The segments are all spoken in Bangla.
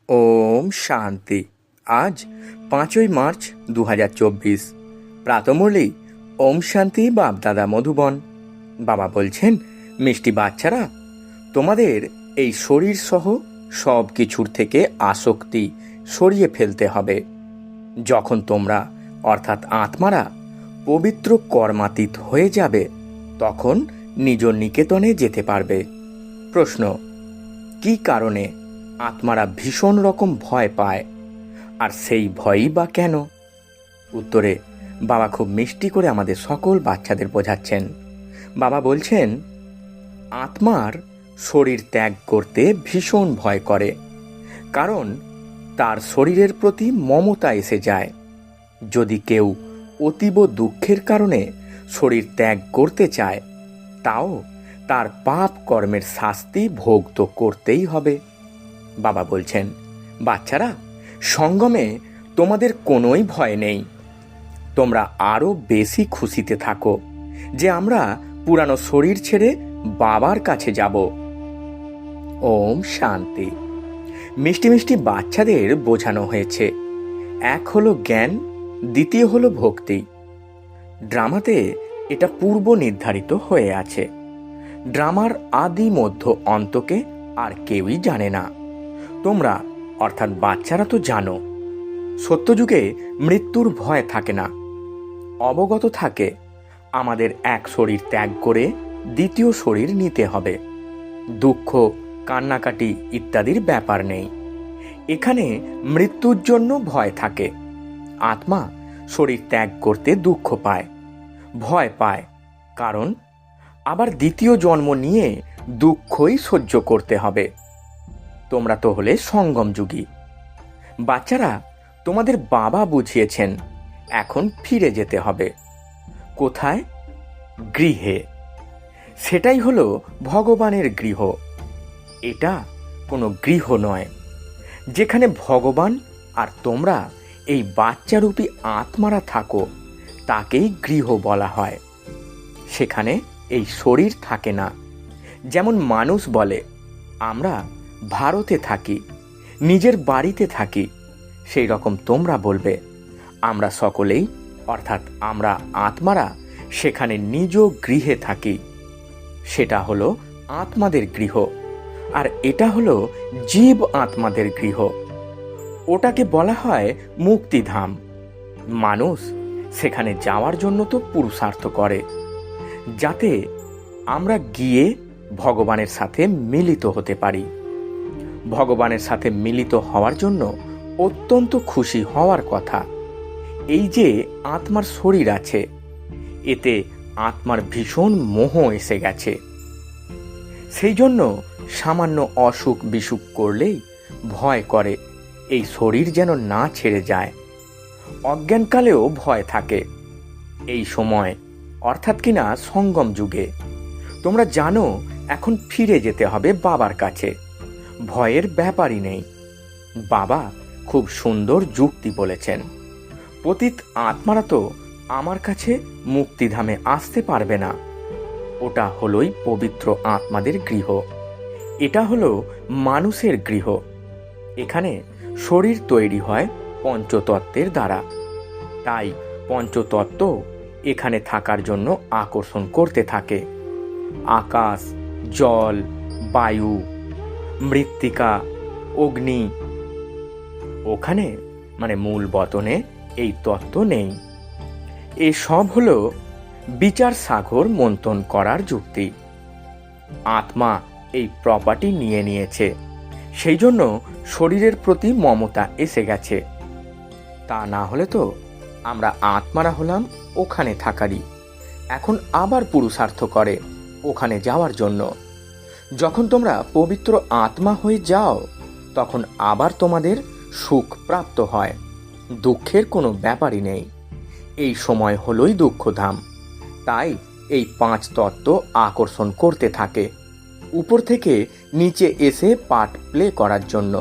ওম শান্তি। আজ 5ই মার্চ 2024। প্রাতমূর্লি ওম শান্তি বাপদাদা মধুবন। বাবা বলছেন, মিষ্টি বাচ্চারা, তোমাদের এই শরীর সহ সব কিছুর থেকে আসক্তি সরিয়ে ফেলতে হবে। যখন তোমরা অর্থাৎ আত্মারা পবিত্র কর্মাতীত হয়ে যাবে, তখন নিজ নিকেতনে যেতে পারবে। প্রশ্ন: কি কারণে আত্মারা ভীষণ রকম ভয় পায়, আর সেই ভয়ই বা কেন? উত্তরে বাবা খুব মিষ্টি করে আমাদের সকল বাচ্চাদের বোঝাচ্ছেন। বাবা বলছেন, আত্মার শরীর ত্যাগ করতে ভীষণ ভয় করে, কারণ তার শরীরের প্রতি মমতা এসে যায়। যদি কেউ অতীব দুঃখের কারণে শরীর ত্যাগ করতে চায়, তাও তার পাপ কর্মের শাস্তি ভোগ তো করতেই হবে। বাবা বলছেন, বাচ্চারা, সঙ্গমে তোমাদের কোনোই ভয় নেই। তোমরা আরও বেশি খুশিতে থাকো যে আমরা পুরানো শরীর ছেড়ে বাবার কাছে যাব। ওম শান্তি। মিষ্টি মিষ্টি বাচ্চাদের বোঝানো হয়েছে, এক হলো জ্ঞান, দ্বিতীয় হলো ভক্তি। ড্রামাতে এটা পূর্ব নির্ধারিত হয়ে আছে। ড্রামার আদি মধ্য অন্তকে আর কেউই জানে না। তোমরা অর্থাৎ বাচ্চারা তো জানো, সত্যযুগে মৃত্যুর ভয় থাকে না। অবগত থাকে আমাদের এক শরীর ত্যাগ করে দ্বিতীয় শরীর নিতে হবে। দুঃখ, কান্নাকাটি ইত্যাদির ব্যাপার নেই। এখানে মৃত্যুর জন্য ভয় থাকে। আত্মা শরীর ত্যাগ করতে দুঃখ পায়, ভয় পায়, কারণ আবার দ্বিতীয় জন্ম নিয়ে দুঃখই সহ্য করতে হবে। তোমরা তো হলে সঙ্গম যুগী। বাচ্চারা, তোমাদের বাবা বুঝিয়েছেন এখন ফিরে যেতে হবে। কোথায়? গৃহে। সেটাই হলো ভগবানের গৃহ। এটা কোনো গৃহ নয়। যেখানে ভগবান আর তোমরা এই বাচ্চারূপী আত্মারা থাকো, তাকেই গৃহ বলা হয়। সেখানে এই শরীর থাকে না। যেমন মানুষ বলে, আমরা ভারতে থাকি, নিজের বাড়িতে থাকি, সেই রকম তোমরা বলবে, আমরা সকলেই অর্থাৎ আমরা আত্মারা সেখানে নিজ গৃহে থাকি। সেটা হলো আত্মাদের গৃহ, আর এটা হলো জীব আত্মাদের গৃহ। ওটাকে বলা হয় মুক্তিধাম। মানুষ সেখানে যাওয়ার জন্য তো পুরুষার্থ করে, যাতে আমরা গিয়ে ভগবানের সাথে মিলিত হতে পারি। ভগবানের সাথে মিলিত হওয়ার জন্য অত্যন্ত খুশি হওয়ার কথা। এই যে আত্মার শরীর আছে, এতে আত্মার ভীষণ মোহ এসে গেছে। সেই জন্য সামান্য অসুখ বিসুখ করলেই ভয় করে এই শরীর যেন না ছেড়ে যায়। অজ্ঞানকালেও ভয় থাকে। এই সময় অর্থাৎ কিনা সঙ্গম যুগে তোমরা জানো এখন ফিরে যেতে হবে বাবার কাছে। ভয়ের ব্যাপারই নেই। বাবা খুব সুন্দর যুক্তি বলেছেন। পতিত আত্মারা তো আমার কাছে মুক্তিধামে আসতে পারবে না। ওটা হলোই পবিত্র আত্মাদের গৃহ। এটা হলো মানুষের গৃহ। এখানে শরীর তৈরি হয় পঞ্চতত্ত্বের দ্বারা। তাই পঞ্চতত্ত্ব এখানে থাকার জন্য আকর্ষণ করতে থাকে। আকাশ, জল, বায়ু, মৃত্তিকা, অগ্নি। ওখানে মানে মূল বতনে এই তত্ত্ব নেই। এসব হলো বিচার সাগর মন্থন করার যুক্তি। আত্মা এই প্রপার্টি নিয়ে নিয়েছে, সেই জন্য শরীরের প্রতি মমতা এসে গেছে। তা না হলে তো আমরা আত্মারা হলাম ওখানে থাকারই। এখন আবার পুরুষার্থ করে ওখানে যাওয়ার জন্য। যখন তোমরা পবিত্র আত্মা হয়ে যাও, তখন আবার তোমাদের সুখ প্রাপ্ত হয়। দুঃখের কোনো ব্যাপারই নেই। এই সময় হলোই দুঃখধাম। তাই এই 5 তত্ত্ব আকর্ষণ করতে থাকে উপর থেকে নিচে এসে পার্ট প্লে করার জন্য।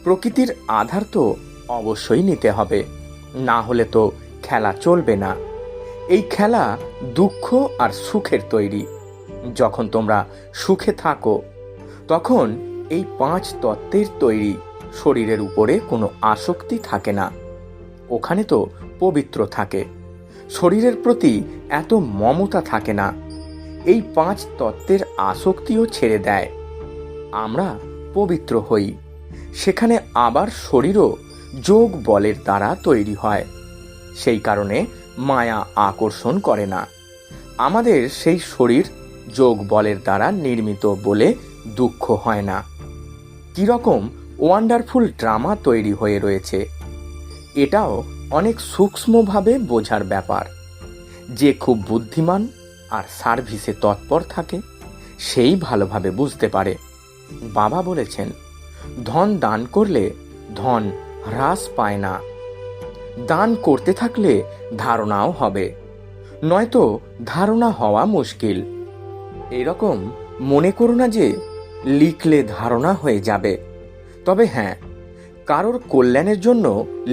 প্রকৃতির আধার তো অবশ্যই নিতে হবে, না হলে তো খেলা চলবে না। এই খেলা দুঃখ আর সুখের তৈরি। যখন তোমরা সুখে থাকো, তখন এই 5 তত্ত্বের তৈরি। শরীরের উপরে কোনো আসক্তি থাকে না, ওখানে তো পবিত্র থাকে। শরীরের প্রতি এত মমতা থাকে না, এই 5 তত্ত্বের আসক্তিও ছেড়ে দেয়। আমরা পবিত্র হই, সেখানে আবার শরীরও যোগ বলের দ্বারা তৈরি হয়। সেই কারণে মায়া আকর্ষণ করে না। আমাদের সেই শরীর যোগ বলের দ্বারা নির্মিত বলে দুঃখ হয় না। কীরকম ওয়ান্ডারফুল ড্রামা তৈরি হয়ে রয়েছে, এটাও অনেক সূক্ষ্মভাবে বোঝার ব্যাপার। যে খুব বুদ্ধিমান আর সার্ভিসে তৎপর থাকে সেই ভালোভাবে বুঝতে পারে। বাবা বলেছেন, ধন দান করলে ধন হ্রাস পায় না। দান করতে থাকলে ধারণাও হবে, নয়তো ধারণা হওয়া মুশকিল। এরকম মনে করো না যে লিখলে ধারণা হয়ে যাবে। তবে হ্যাঁ, কারোর কল্যাণের জন্য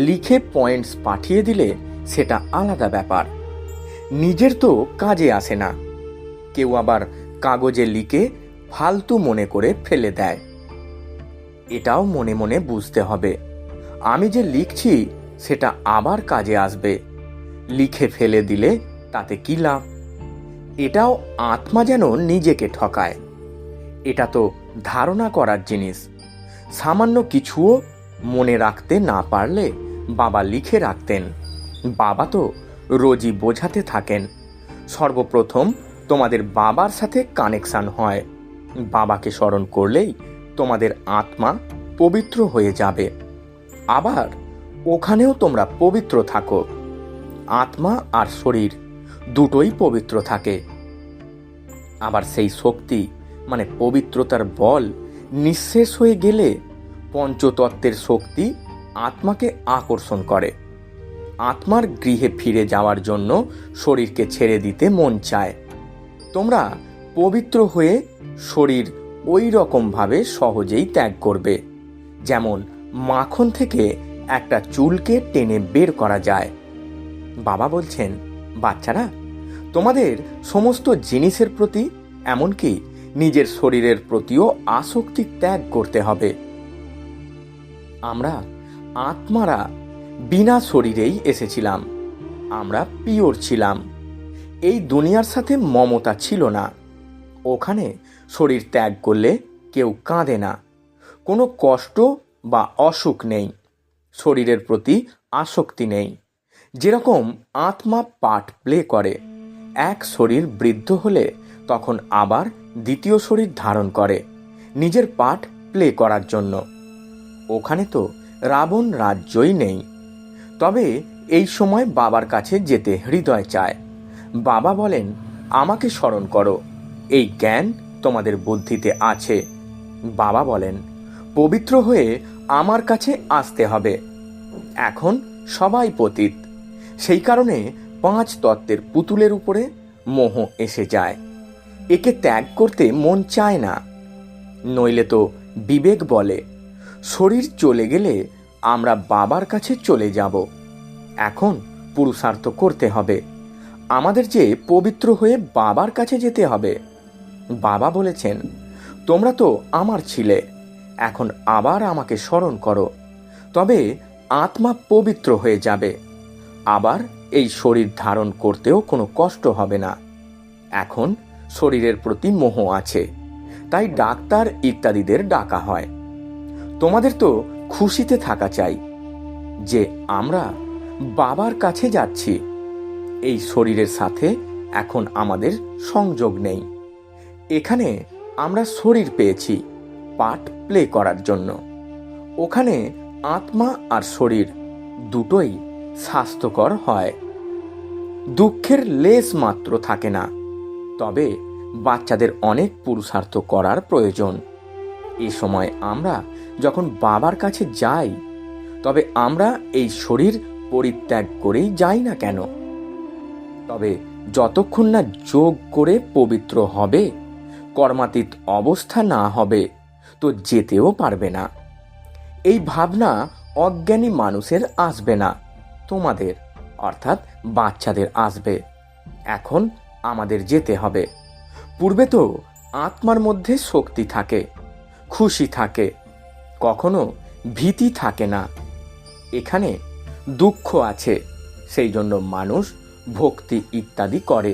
লিখে পয়েন্টস পাঠিয়ে দিলে সেটা আলাদা ব্যাপার, নিজের তো কাজে আসে না। কেউ আবার কাগজে লিখে ফালতু মনে করে ফেলে দেয়। এটাও মনে মনে বুঝতে হবে, আমি যে লিখছি সেটা আবার কাজে আসবে, লিখে ফেলে দিলে তাতে কি লাভ? এটাও আত্মা যেন নিজেকে ঠকায়। এটা তো ধারণা করার জিনিস। সামান্য কিছুও মনে রাখতে না পারলে বাবা লিখে রাখতেন। বাবা তো রোজই বোঝাতে থাকেন, সর্বপ্রথম তোমাদের বাবার সাথে কানেকশন হয়। বাবাকে স্মরণ করলেই তোমাদের আত্মা পবিত্র হয়ে যাবে। আবার ওখানেও তোমরা পবিত্র থাকো। আত্মা আর শরীর দুটোই পবিত্র থাকে। আবার সেই শক্তি মানে পবিত্রতার বল নিঃশেষ হয়ে গেলে পঞ্চতত্ত্বের শক্তি আত্মাকে আকর্ষণ করে। আত্মার গৃহে ফিরে যাওয়ার জন্য শরীরকে ছেড়ে দিতে মন চায়। তোমরা পবিত্র হয়ে শরীর ওই রকমভাবে সহজেই ত্যাগ করবে, যেমন মাখন থেকে একটা চুলকে টেনে বের করা যায়। বাবা বলছেন, বাচ্চারা, তোমাদের সমস্ত জিনিসের প্রতি, এমনকি নিজের শরীরের প্রতিও আসক্তি ত্যাগ করতে হবে। আমরা আত্মারা বিনা শরীরেই এসেছিলাম, আমরা পিওর ছিলাম। এই দুনিয়ার সাথে মমতা ছিল না। ওখানে শরীর ত্যাগ করলে কেউ কাঁদে না, কোনো কষ্ট বা অসুখ নেই, শরীরের প্রতি আসক্তি নেই। যেরকম আত্মা পার্ট প্লে করে, এক শরীর বৃদ্ধ হলে তখন আবার দ্বিতীয় শরীর ধারণ করে নিজের পার্ট প্লে করার জন্য। ওখানে তো রাবণ রাজ্যই নেই। তবে এই সময় বাবার কাছে যেতে হৃদয় চায়। বাবা বলেন, আমাকে স্মরণ করো, এই জ্ঞান তোমাদের বুদ্ধিতে আছে। বাবা বলেন, পবিত্র হয়ে আমার কাছে আসতে হবে। এখন সবাই পতিত, সেই কারণে 5 তত্ত্বের পুতুলের উপরে মোহ এসে যায়। একে ত্যাগ করতে মন চায় না, নইলে তো বিবেক বলে শরীর চলে গেলে আমরা বাবার কাছে চলে যাব। এখন পুরুষার্থ করতে হবে, আমাদের যে পবিত্র হয়ে বাবার কাছে যেতে হবে। বাবা বলেছেন, তোমরা তো আমার ছিলে, এখন আবার আমাকে স্মরণ করো, তবে আত্মা পবিত্র হয়ে যাবে। আবার এই শরীর ধারণ করতেও কোনো কষ্ট হবে না। এখন শরীরের প্রতি মোহ আছে, তাই ডাক্তার ইত্যাদিদের ডাকা হয়। তোমাদের তো খুশিতে থাকা চাই যে আমরা বাবার কাছে যাচ্ছি। এই শরীরের সাথে এখন আমাদের সংযোগ নেই। এখানে আমরা শরীর পেয়েছি পার্ট প্লে করার জন্য। ওখানে আত্মা আর শরীর দুটোই স্বাস্থ্যকর হয়, দুঃখের লেশ মাত্র থাকে না। তবে বাচ্চাদের অনেক পুরুষার্থ করার প্রয়োজন। এ সময় আমরা যখন বাবার কাছে যাই, তবে আমরা এই শরীর পরিত্যাগ করেই যাই না কেন? তবে যতক্ষণ না যোগ করে পবিত্র হবে, কর্মাতীত অবস্থা না হবে, তো যেতেও পারবে না। এই ভাবনা অজ্ঞানী মানুষের আসবে না, তোমাদের অর্থাৎ বাচ্চাদের আসবে। এখন আমাদের যেতে হবে। পূর্বে তো আত্মার মধ্যে শক্তি থাকে, খুশি থাকে, কখনো ভীতি থাকে না। এখানে দুঃখ আছে, সেই জন্য মানুষ ভক্তি ইত্যাদি করে,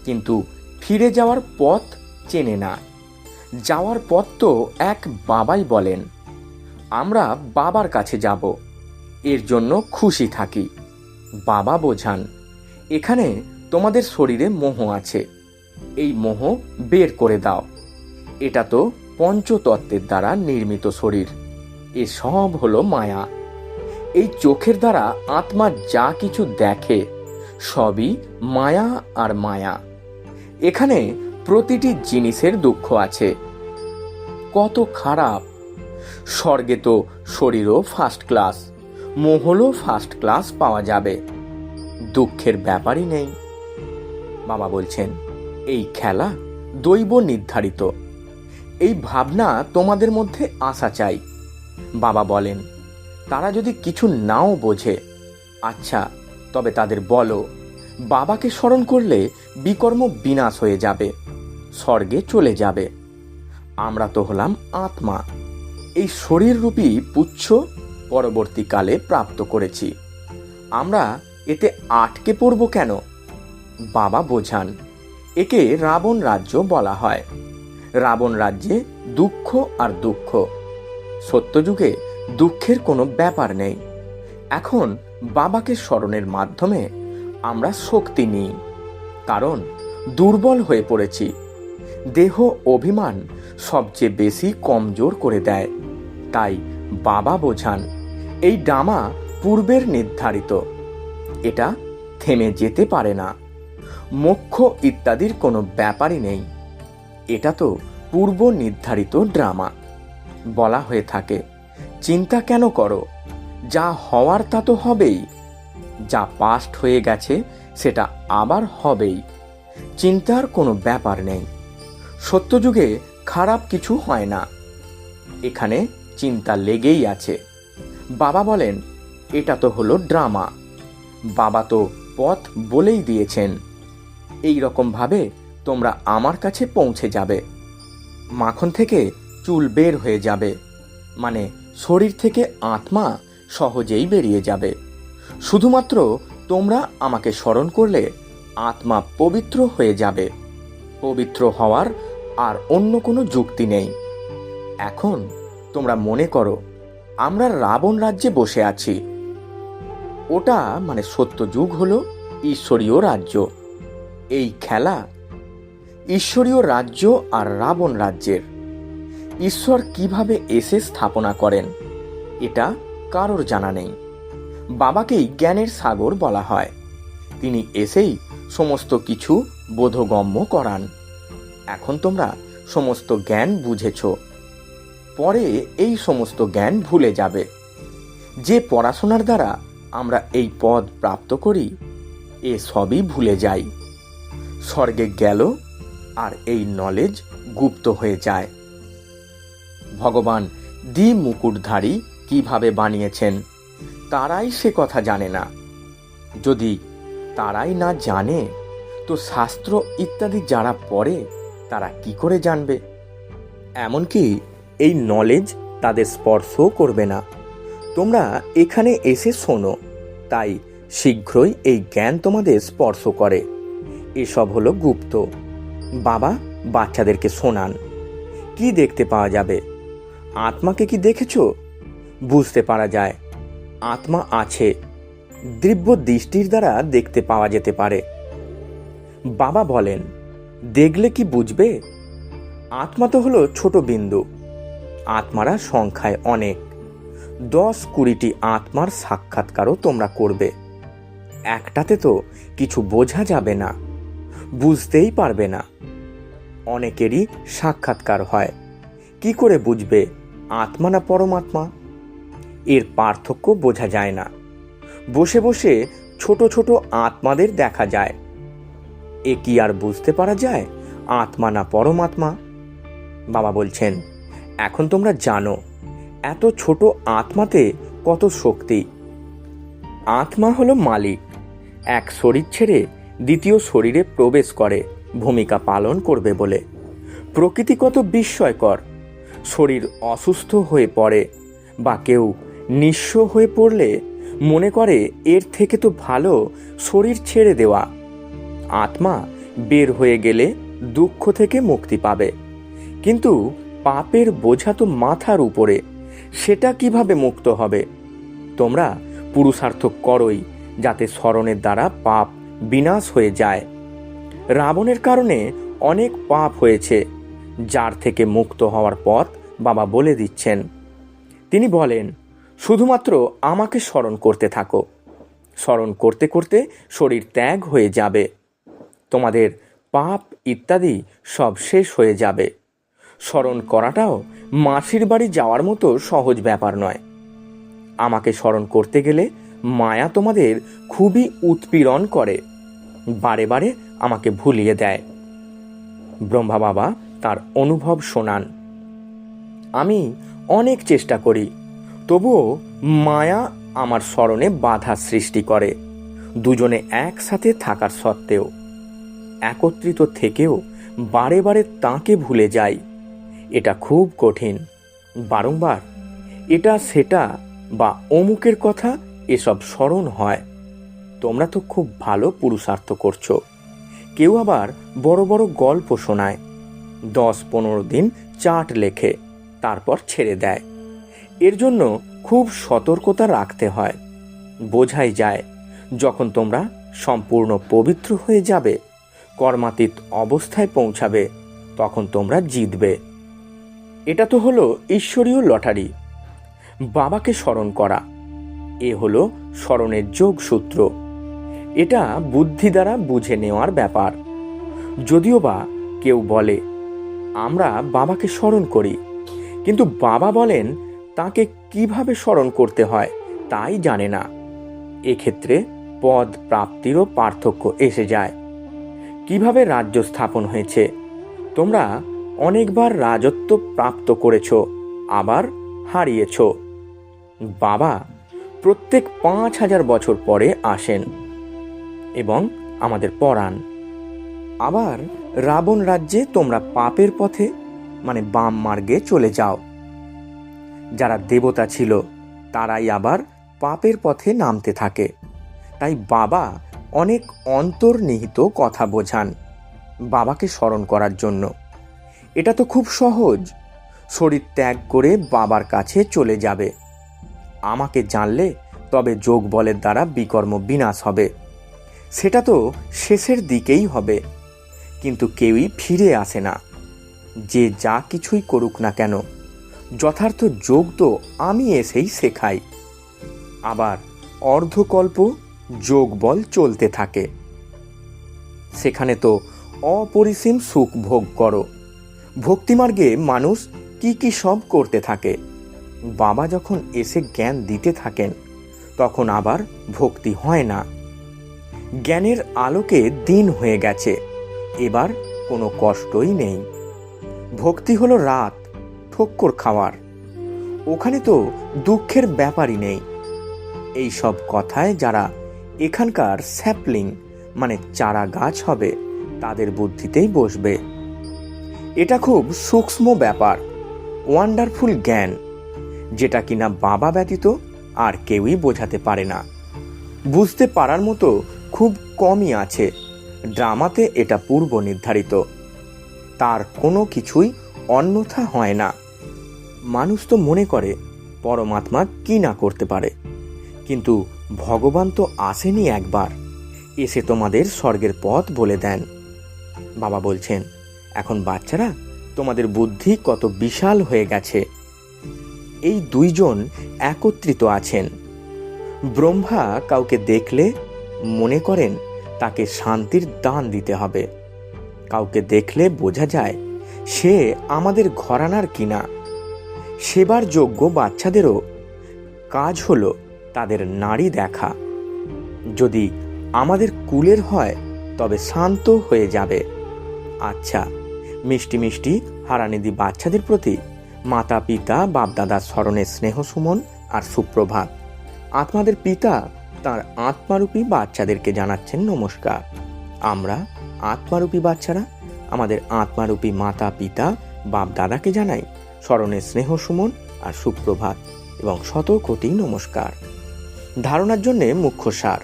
কিন্তু ফিরে যাওয়ার পথ চেনে না। যাওয়ার পথ তো এক বাবাই বলেন, আমরা বাবার কাছে যাব, এর জন্য খুশি থাকি। বাবা বোঝান, এখানে তোমাদের শরীরে মোহ আছে, এই মোহ বের করে দাও। এটা তো পঞ্চতত্ত্বের দ্বারা নির্মিত শরীর, এ সব হলো মায়া। এই চোখের দ্বারা আত্মা যা কিছু দেখে সবই মায়া আর মায়া। এখানে প্রতিটি জিনিসের দুঃখ আছে। কত খারাপ! স্বর্গে তো শরীরও ফার্স্ট ক্লাস, মোহলও ফার্স্ট ক্লাস পাওয়া যাবে, দুঃখের ব্যাপারই নেই। বাবা বলছেন, এই খেলা দৈব নির্ধারিত, এই ভাবনা তোমাদের মধ্যে আসা চাই। বাবা বলেন, তারা যদি কিছু নাও বোঝে, আচ্ছা তবে তাদের বলো, বাবাকে স্মরণ করলে বিকর্ম বিনাশ হয়ে যাবে, স্বর্গে চলে যাবে। আমরা তো হলাম আত্মা, এই শরীররূপী পুচ্ছ পরবর্তীকালে প্রাপ্ত করেছি, আমরা এতে আটকে পড়ব কেন? বাবা বোঝান, একে রাবণ রাজ্য বলা হয়। রাবণ রাজ্যে দুঃখ আর দুঃখ। সত্যযুগে দুঃখের কোনো ব্যাপার নেই। এখন বাবাকে স্মরণের মাধ্যমে আমরা শক্তি নিই, কারণ দুর্বল হয়ে পড়েছি। দেহ অভিমান সবচেয়ে বেশি কমজোর করে দেয়। তাই বাবা বোঝান, এই ডামা পূর্বের নির্ধারিত, এটা থেমে যেতে পারে না। মোক্ষ ইত্যাদির কোনো ব্যাপারই নেই, এটা তো পূর্ব নির্ধারিত ড্রামা। বলা হয়ে থাকে, চিন্তা কেন করো, যা হওয়ার তা তো হবেই, যা পাস্ট হয়ে গেছে সেটা আবার হবেই, চিন্তার কোনো ব্যাপার নেই। সত্যযুগে খারাপ কিছু হয় না, এখানে চিন্তা লেগেই আছে। বাবা বলেন, এটা তো হলো ড্রামা। বাবা তো পথ বলেই দিয়েছেন, এই রকম ভাবে তোমরা আমার কাছে পৌঁছে যাবে। মাখন থেকে চুল বের হয়ে যাবে, মানে শরীর থেকে আত্মা সহজেই বেরিয়ে যাবে। শুধুমাত্র তোমরা আমাকে স্মরণ করলে আত্মা পবিত্র হয়ে যাবে। পবিত্র হওয়ার আর অন্য কোনো যুক্তি নেই। এখন তোমরা মনে করো আমরা রাবণ রাজ্যে বসে আছি, ওটা মানে সত্যযুগ হলো ঈশ্বরীয় রাজ্য। এই খেলা ঈশ্বরীয় রাজ্য আর রাবণ রাজ্যের। ঈশ্বর কিভাবে এসে স্থাপনা করেন এটা কারোর জানা নেই। বাবাকেই জ্ঞানের সাগর বলা হয়, তিনি এসেই সমস্ত কিছু বোধগম্য করান। এখন তোমরা সমস্ত জ্ঞান বুঝেছ, পরে এই সমস্ত জ্ঞান ভুলে যাবে। যে পড়াশোনার দ্বারা আমরা এই পদ প্রাপ্ত করি, এ সবই ভুলে যাই। স্বর্গে গেল আর এই নলেজ গুপ্ত হয়ে যায়। ভগবান মুকুটধারী কিভাবে বানিয়েছেন তারাই সে কথা জানে না। যদি তারাই না জানে, তো শাস্ত্র ইত্যাদি যারা পড়ে তারা কি করে জানবে? এমনকি এই নলেজ তাদের স্পর্শও করবে না। তোমরা এখানে এসে শোনো, তাই শীঘ্রই এই জ্ঞান তোমাদের স্পর্শ করে। এসব হলো গুপ্ত। বাবা বাচ্চাদেরকে শোনান। কি দেখতে পাওয়া যাবে? আত্মাকে কি দেখেছো? বুঝতে পারা যায় আত্মা আছে, দিব্য দৃষ্টির দ্বারা দেখতে পাওয়া যেতে পারে। বাবা বলেন, দেখলে কি বুঝবে? আত্মা তো হলো ছোট বিন্দু, আত্মারা সংখ্যায় অনেক। 10-20টি আত্মার সাক্ষাৎকারও তোমরা করবে, একটাতে তো কিছু বোঝা যাবে না, বুঝতেই পারবে না। অনেকেরই সাক্ষাৎকার হয়, কি করে বুঝবে আত্মা না পরমাত্মা? এর পার্থক্য বোঝা যায় না। বসে বসে ছোট ছোট আত্মাদের দেখা যায়, এ কি আর বুঝতে পারা যায় আত্মা না পরমাত্মা? বাবা বলছেন, এখন তোমরা জানো এত ছোট আত্মাতে কত শক্তি। আত্মা হলো মালিক, এক শরীর ছেড়ে দ্বিতীয় শরীরে প্রবেশ করে ভূমিকা পালন করবে বলে। প্রকৃতি কত বিস্ময়কর। শরীর অসুস্থ হয়ে পড়ে, বা কেউ নিঃস্ব হয়ে পড়লে মনে করে এর থেকে তো ভালো শরীর ছেড়ে দেওয়া। আত্মা বের হয়ে গেলে দুঃখ থেকে মুক্তি পাবে, কিন্তু পাপের বোঝা তো মাথার উপরে, সেটা কিভাবে মুক্ত হবে? তোমরা পুরুষার্থ করোই যাতে স্মরণের দ্বারা পাপ বিনাশ হয়ে যায়। রাবণের কারণে অনেক পাপ হয়েছে, যার থেকে মুক্ত হওয়ার পথ বাবা বলে দিচ্ছেন। তিনি বলেন, শুধুমাত্র আমাকে স্মরণ করতে থাকো। স্মরণ করতে করতে শরীর ত্যাগ হয়ে যাবে, তোমাদের পাপ ইত্যাদি সব শেষ হয়ে যাবে। স্মরণ করাটাও মাসির বাড়ি যাওয়ার মতো সহজ ব্যাপার নয়। আমাকে স্মরণ করতে গেলে মায়া তোমাদের খুবই উৎপীড়ন করে, বারে বারে আমাকে ভুলিয়ে দেয়। ব্রহ্মা বাবা তার অনুভব শোনান। আমি অনেক চেষ্টা করি, তবুও মায়া আমার স্মরণে বাধা সৃষ্টি করে। দুজনে একসাথে থাকার সত্ত্বেও, একত্রিত থেকেও বারে বারে তাঁকে ভুলে যাই। এটা খুব কঠিন। বারংবার এটা সেটা বা অমুকের কথা এসব স্মরণ হয়। তোমরা তো খুব ভালো পুরুষার্থ করছো। কেউ আবার বড় বড় গল্প শোনায়, 10-15 দিন চার্ট লেখে, তারপর ছেড়ে দেয়। এর জন্য খুব সতর্কতা রাখতে হয়। বোঝাই যায় যখন তোমরা সম্পূর্ণ পবিত্র হয়ে যাবে, কর্মাতীত অবস্থায় পৌঁছাবে, তখন তোমরা জিতবে। এটা তো হলো ঈশ্বরীয় লটারি, বাবাকে স্মরণ করা। এ হলো স্মরণের যোগসূত্র। এটা বুদ্ধি দ্বারা বুঝে নেওয়ার ব্যাপার। যদিও বা কেউ বলে আমরা বাবাকে স্মরণ করি, কিন্তু বাবা বলেন তাকে কিভাবে স্মরণ করতে হয় তাই জানে না। এক্ষেত্রে পদ প্রাপ্তিরও পার্থক্য এসে যায়। কিভাবে রাজ্য স্থাপন হয়েছে? তোমরা অনেকবার রাজত্ব প্রাপ্ত করেছ, আবার হারিয়েছ। বাবা প্রত্যেক 5000 বছর পরে আসেন এবং আমাদের পড়ান। আবার রাবণ রাজ্যে তোমরা পাপের পথে মানে বাম মার্গে চলে যাও। যারা দেবতা ছিল তারাই আবার পাপের পথে নামতে থাকে। তাই বাবা অনেক অন্তর্নিহিত কথা বোঝান বাবাকে স্মরণ করার জন্য। এটা তো খুব সহজ। শরীর ত্যাগ করে বাবার কাছে চলে যাবে। আমাকে জানলে তবে যোগ বলের দ্বারা বিকর্ম বিনাশ হবে। সেটা তো শেষের দিকেই হবে, কিন্তু কেউই ফিরে আসে না। যে যা কিছুই করুক না কেন, যথার্থ যোগ তো আমি এসেই শেখাই। আবার অর্ধকল্প যোগ বল চলতে থাকে। সেখানে তো অপরিসীম সুখ ভোগ করো। ভক্তিমার্গে মানুষ কি কি সব করতে থাকে। বাবা যখন এসে জ্ঞান দিতে থাকেন, তখন আবার ভক্তি হয় না। জ্ঞানের আলোকে দিন হয়ে গেছে, এবার কোনো কষ্টই নেই। ভক্তি হলো রাত ঠক্কর খাওয়ার, ওখানে তো দুঃখের ব্যাপারই নেই। এই সব কথায় যারা এখানকার স্যাপলিং মানে চারা গাছ হবে, তাদের বুদ্ধিতেই বসবে। এটা খুব সূক্ষ্ম ব্যাপার, ওয়ান্ডারফুল জ্ঞান, যেটা কিনা বাবা ব্যতীত আর কেউই বোঝাতে পারে না। বুঝতে পারার মতো খুব কমই আছে। ড্রামাতে এটা পূর্ব নির্ধারিত, তার কোনো কিছুই অন্যথা হয় না। মানুষ তো মনে করে পরমাত্মা কি না করতে পারে, কিন্তু ভগবান তো আসেনি একবার, এসে তোমাদের স্বর্গের পথ বলে দেন। বাবা বলছেন, এখন বাচ্চারা তোমাদের বুদ্ধি কত বিশাল হয়ে গেছে। এই দুইজন একত্রিত আছেন। ব্রহ্মা কাউকে দেখলে মনে করেন তাকে শান্তির দান দিতে হবে। কাউকে দেখলে বোঝা যায় সে আমাদের ঘরানার কিনা। সেবার যোগ্য বাচ্চাদেরও কাজ হলো তাদের নাড়ি দেখা। যদি আমাদের কুলের হয় তবে শান্ত হয়ে যাবে। আচ্ছা, মিষ্টি মিষ্টি হারানিধি বাচ্চাদের প্রতি মাতা পিতা বাপদাদার স্মরণে স্নেহ সুমন আর সুপ্রভাত। আত্মাদের পিতা তার আত্মারূপী বাচ্চাদেরকে জানাচ্ছেন নমস্কার। আমরা আত্মারূপী বাচ্চারা আমাদের আত্মারূপী মাতা পিতা বাপ দাদাকে জানাই স্মরণে স্নেহ সুমন আর সুপ্রভাত। এবং শত কোটি নমস্কার। ধারণার জন্য মুখ্য সার।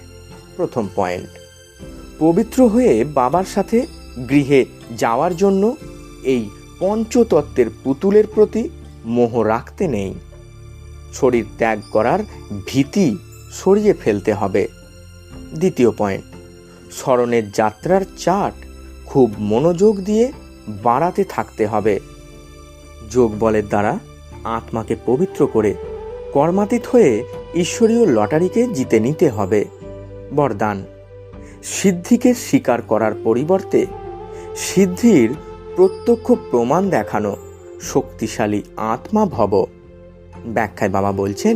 প্রথম পয়েন্ট, পবিত্র হয়ে বাবার সাথে গৃহে যাওয়ার জন্য এই পঞ্চতত্ত্বের পুতুলের প্রতি মোহ রাখতে নেই। শরীর ত্যাগ করার ভীতি সরিয়ে ফেলতে হবে। দ্বিতীয় পয়েন্ট, স্মরণের যাত্রার চার্ট খুব মনোযোগ দিয়ে বাড়াতে থাকতে হবে। যোগ বলের দ্বারা আত্মাকে পবিত্র করে কর্মাতীত হয়ে ঈশ্বরীয় লটারিকে জিতে নিতে হবে। বরদান, সিদ্ধিকে স্বীকার করার পরিবর্তে সিদ্ধির প্রত্যক্ষ প্রমাণ দেখানো শক্তিশালী আত্মা ভব। ব্যাখ্যায় বাবা বলছেন,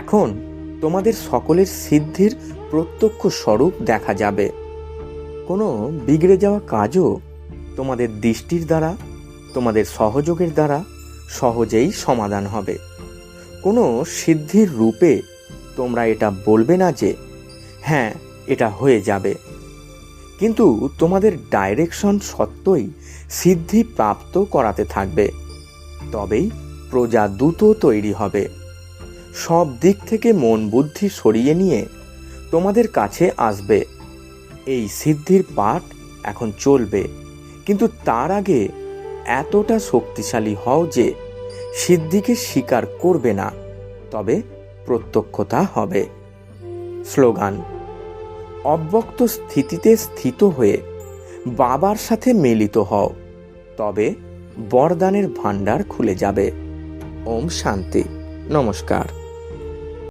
এখন তোমাদের সকলের সিদ্ধির প্রত্যক্ষ স্বরূপ দেখা যাবে। কোনো বিগড়ে যাওয়া কাজও তোমাদের দৃষ্টির দ্বারা, তোমাদের সহযোগের দ্বারা সহজেই সমাধান হবে। কোনো সিদ্ধির রূপে তোমরা এটা বলবে না যে হ্যাঁ এটা হয়ে যাবে, কিন্তু তোমাদের ডাইরেকশন সত্যই সিদ্ধি প্রাপ্ত করাতে থাকবে। তবেই প্রজা দ্রুত তৈরি হবে। সব দিক থেকে মন বুদ্ধি সরিয়ে নিয়ে তোমাদের কাছে আসবে। এই সিদ্ধির পাঠ এখন চলবে, কিন্তু তার আগে এতটা শক্তিশালী হও যে সিদ্ধিকে স্বীকার করবে না, তবে প্রত্যক্ষতা হবে। স্লোগান, অব্যক্ত স্থিতিতে স্থিত হয়ে বাবার সাথে মিলিত হও, তবে বরদানের ভাণ্ডার খুলে যাবে। ওম শান্তি। নমস্কার।